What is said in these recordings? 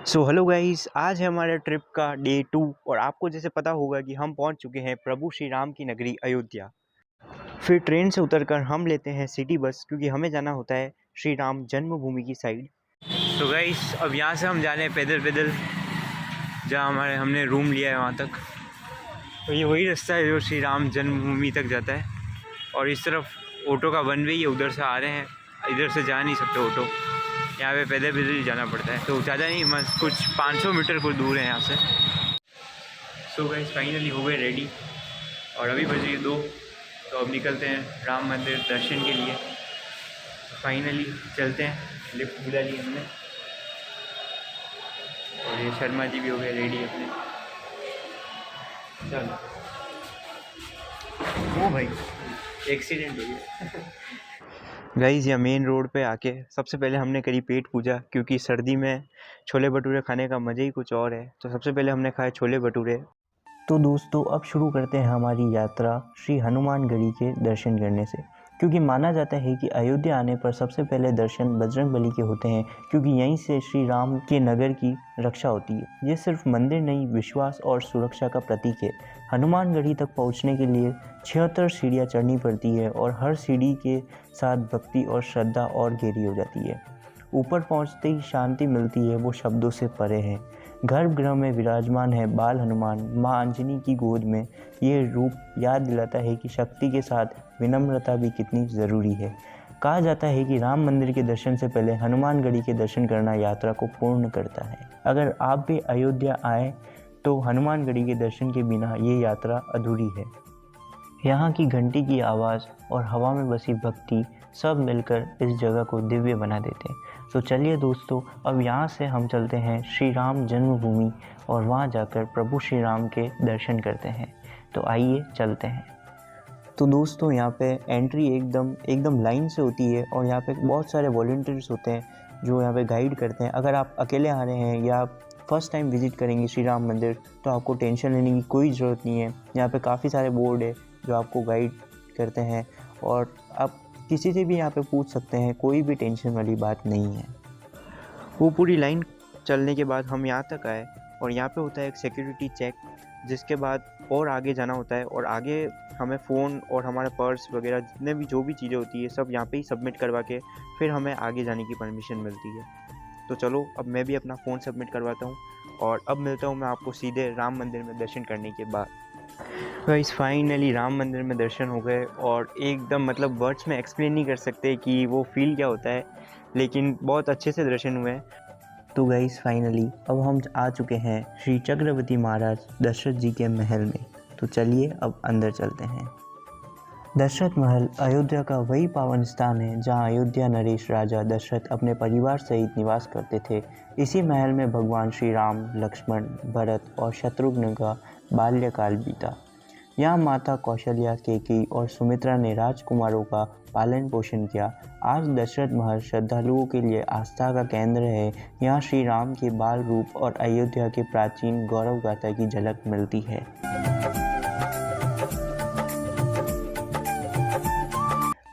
So hello guys, आज है हमारे ट्रिप का डे 2 और आपको जैसे पता होगा कि हम पहुंच चुके हैं प्रभु श्री राम की नगरी अयोध्या। फिर ट्रेन से उतरकर हम लेते हैं सिटी बस क्योंकि हमें जाना होता है श्री राम जन्मभूमि की साइड। तो गाइस अब यहाँ से हम जा रहे हैं पैदल पैदल जहाँ हमने रूम लिया है वहाँ तक। तो ये वही रास्ता है जो श्री राम जन्मभूमि तक जाता है और इस तरफ ऑटो का वन वे ही है, उधर से आ रहे हैं, इधर से जा नहीं सकते ऑटो, यहाँ पे पैदल पैदल ही जाना पड़ता है। तो ज़्यादा नहीं, बस कुछ 500 मीटर कुछ दूर है यहाँ से। सो गाइस फाइनली हो गए रेडी और अभी बज रही है 2, तो अब निकलते हैं राम मंदिर दर्शन के लिए। तो फाइनली चलते हैं, लिफ्ट बुला ली हमने और ये शर्मा जी भी हो गए रेडी अपने। चलो वो भाई एक्सीडेंट हो गया। गाइज़ या मेन रोड पे आके सबसे पहले हमने करी पेट पूजा, क्योंकि सर्दी में छोले भटूरे खाने का मज़ा ही कुछ और है। तो सबसे पहले हमने खाए छोले भटूरे। तो दोस्तों अब शुरू करते हैं हमारी यात्रा श्री हनुमानगढ़ी के दर्शन करने से, क्योंकि माना जाता है कि अयोध्या आने पर सबसे पहले दर्शन बजरंगबली के होते हैं, क्योंकि यहीं से श्री राम के नगर की रक्षा होती है। ये सिर्फ मंदिर नहीं, विश्वास और सुरक्षा का प्रतीक है। हनुमानगढ़ी तक पहुंचने के लिए 76 सीढ़ियाँ चढ़नी पड़ती है और हर सीढ़ी के साथ भक्ति और श्रद्धा और गहरी हो जाती है। ऊपर पहुंचते ही शांति मिलती है, वो शब्दों से परे है। गर्भगृह में विराजमान है बाल हनुमान माँ अंजनी की गोद में। ये रूप याद दिलाता है कि शक्ति के साथ विनम्रता भी कितनी ज़रूरी है। कहा जाता है कि राम मंदिर के दर्शन से पहले हनुमानगढ़ी के दर्शन करना यात्रा को पूर्ण करता है। अगर आप भी अयोध्या आए तो हनुमानगढ़ी के दर्शन के बिना ये यात्रा अधूरी है। यहाँ की घंटी की आवाज़ और हवा में बसी भक्ति सब मिलकर इस जगह को दिव्य बना देते हैं। तो चलिए दोस्तों, अब यहाँ से हम चलते हैं श्री राम जन्मभूमि और वहाँ जाकर प्रभु श्री राम के दर्शन करते हैं। तो आइए चलते हैं। तो दोस्तों यहाँ पे एंट्री एकदम लाइन से होती है और यहाँ पे बहुत सारे वॉलंटियर्स होते हैं जो यहाँ पे गाइड करते हैं। अगर आप अकेले आ रहे हैं या फर्स्ट टाइम विज़िट करेंगे श्री राम मंदिर तो आपको टेंशन लेने की कोई ज़रूरत नहीं है। यहाँ पे काफ़ी सारे बोर्ड है जो आपको गाइड करते हैं और आप किसी से भी यहाँ पे पूछ सकते हैं, कोई भी टेंशन वाली बात नहीं है। वो पूरी लाइन चलने के बाद हम यहाँ तक आए और यहाँ पे होता है एक सिक्योरिटी चेक, जिसके बाद और आगे जाना होता है और आगे हमें फ़ोन और हमारा पर्स वगैरह जितने भी जो भी चीज़ें होती है सब यहाँ पे ही सबमिट करवा के फिर हमें आगे जाने की परमिशन मिलती है। तो चलो अब मैं भी अपना फ़ोन सबमिट करवाता हूँ और अब मिलता हूँ मैं आपको सीधे राम मंदिर में दर्शन करने के बाद। गाइस फाइनली राम मंदिर में दर्शन हो गए और एकदम मतलब वर्ड्स में एक्सप्लेन नहीं कर सकते कि वो फील क्या होता है, लेकिन बहुत अच्छे से दर्शन हुए। तो गाइस फाइनली अब हम आ चुके हैं श्री चक्रवर्ती महाराज दशरथ जी के महल में। तो चलिए अब अंदर चलते हैं। दशरथ महल अयोध्या का वही पावन स्थान है जहां अयोध्या नरेश राजा दशरथ अपने परिवार सहित निवास करते थे। इसी महल में भगवान श्री राम, लक्ष्मण, भरत और शत्रुघ्न का बाल्यकाल बीता। यहाँ माता कौशल्या, केकई और सुमित्रा ने राजकुमारों का पालन पोषण किया। आज दशरथ महल श्रद्धालुओं के लिए आस्था का केंद्र है। यहाँ श्री राम के बाल रूप और अयोध्या के प्राचीन गौरव गाथा की झलक मिलती है।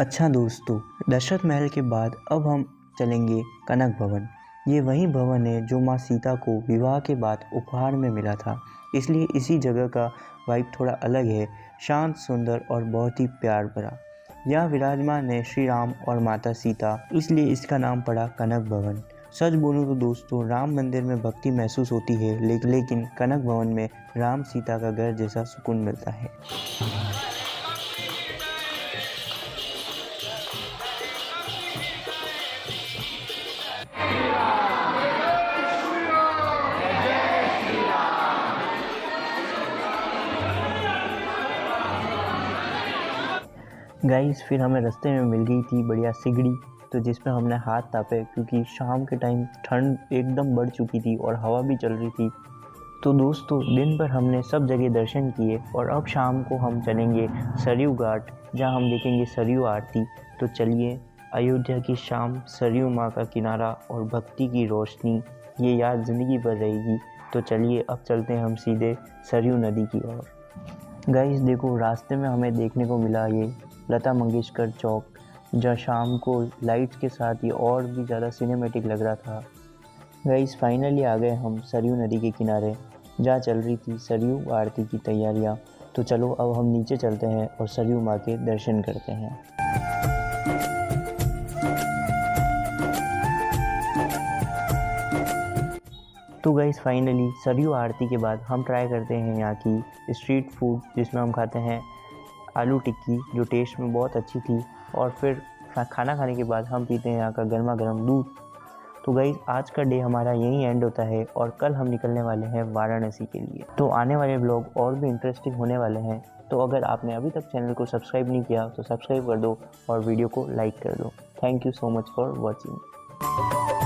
अच्छा दोस्तों, दशरथ महल के बाद अब हम चलेंगे कनक भवन। ये वही भवन है जो माँ सीता को विवाह के बाद उपहार में मिला था, इसलिए इसी जगह का वाइब थोड़ा अलग है, शांत, सुंदर और बहुत ही प्यार भरा। यहाँ विराजमान है श्री राम और माता सीता, इसलिए इसका नाम पड़ा कनक भवन। सच बोलूँ तो दोस्तों, राम मंदिर में भक्ति महसूस होती है, लेकिन कनक भवन में राम सीता का घर जैसा सुकून मिलता है। गाइस फिर हमें रास्ते में मिल गई थी बढ़िया सिगड़ी, तो जिस पे हमने हाथ तापे, क्योंकि शाम के टाइम ठंड एकदम बढ़ चुकी थी और हवा भी चल रही थी। तो दोस्तों दिन भर हमने सब जगह दर्शन किए और अब शाम को हम चलेंगे सरयू घाट, जहां हम देखेंगे सरयू आरती। तो चलिए, अयोध्या की शाम, सरयू माँ का किनारा और भक्ति की रोशनी, ये याद ज़िंदगी भर रहेगी। तो चलिए अब चलते हैं हम सीधे सरयू नदी की ओर। गाइस देखो, रास्ते में हमें देखने को मिला ये लता मंगेशकर चौक, जहाँ शाम को लाइट्स के साथ ये और भी ज़्यादा सिनेमैटिक लग रहा था। गाइस फाइनली आ गए हम सरयू नदी के किनारे, जहाँ चल रही थी सरयू आरती की तैयारियाँ। तो चलो अब हम नीचे चलते हैं और सरयू माँ के दर्शन करते हैं। तो गाइस फाइनली सरयू आरती के बाद हम ट्राई करते हैं यहाँ की स्ट्रीट फूड, जिसमें हम खाते हैं आलू टिक्की, जो टेस्ट में बहुत अच्छी थी। और फिर खाना खाने के बाद हम पीते हैं यहाँ का गर्मा गर्म दूध। तो गाइस आज का डे हमारा यहीं एंड होता है और कल हम निकलने वाले हैं वाराणसी के लिए। तो आने वाले व्लॉग और भी इंटरेस्टिंग होने वाले हैं। तो अगर आपने अभी तक चैनल को सब्सक्राइब नहीं किया तो सब्सक्राइब कर दो और वीडियो को लाइक कर दो। Thank you so much for watching.